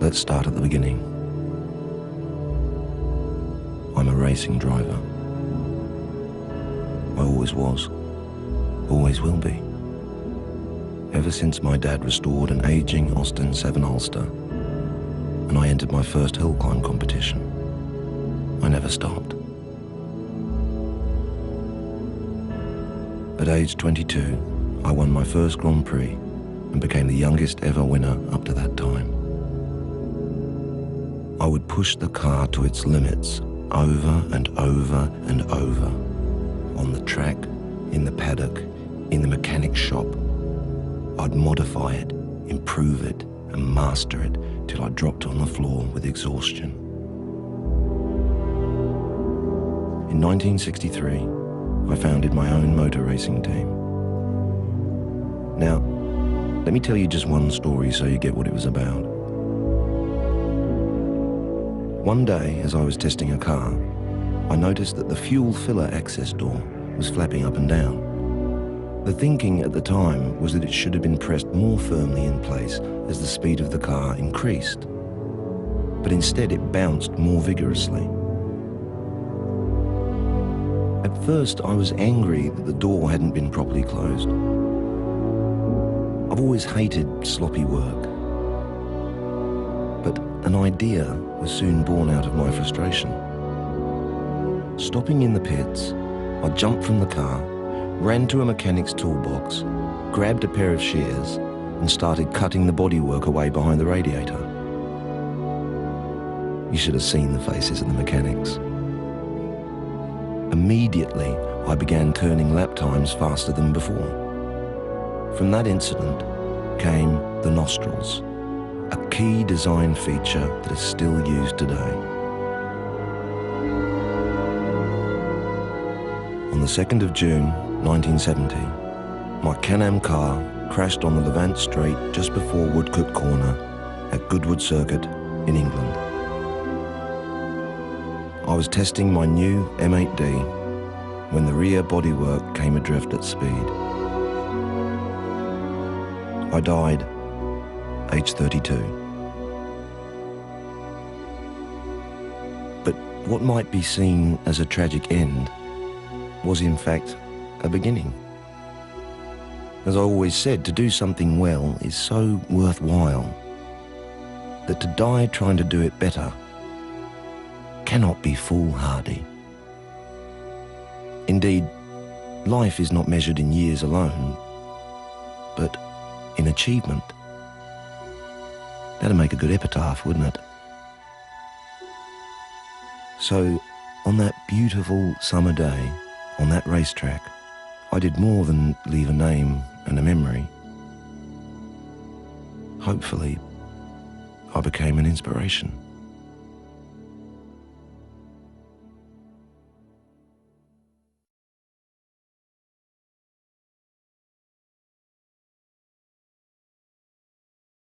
let's start at the beginning. I'm a racing driver. I always was, always will be. Ever since my dad restored an aging Austin 7 Ulster and I entered my first hill climb competition, I never stopped. At age 22, I won my first Grand Prix and became the youngest ever winner up to that time. I would push the car to its limits over and over and over, on the track, in the paddock, in the mechanic's shop. I'd modify it, improve it, and master it till I dropped on the floor with exhaustion. In 1963, I founded my own motor racing team. Now, let me tell you just one story so you get what it was about. One day, as I was testing a car, I noticed that the fuel filler access door was flapping up and down. The thinking at the time was that it should have been pressed more firmly in place as the speed of the car increased. But instead it bounced more vigorously. At first I was angry that the door hadn't been properly closed. I've always hated sloppy work. But an idea was soon born out of my frustration. Stopping in the pits, I jumped from the car, ran to a mechanic's toolbox, grabbed a pair of shears, and started cutting the bodywork away behind the radiator. You should have seen the faces of the mechanics. Immediately, I began turning lap times faster than before. From that incident came the nostrils, a key design feature that is still used today. On the 2nd of June, 1970, my Can-Am car crashed on the Levant Straight just before Woodcote Corner at Goodwood Circuit in England. I was testing my new M8D when the rear bodywork came adrift at speed. I died, age 32. But what might be seen as a tragic end was in fact a beginning. As I always said, to do something well is so worthwhile that to die trying to do it better cannot be foolhardy. Indeed, life is not measured in years alone, but in achievement. That'd make a good epitaph, wouldn't it? So, on that beautiful summer day, on that racetrack, I did more than leave a name and a memory. Hopefully, I became an inspiration.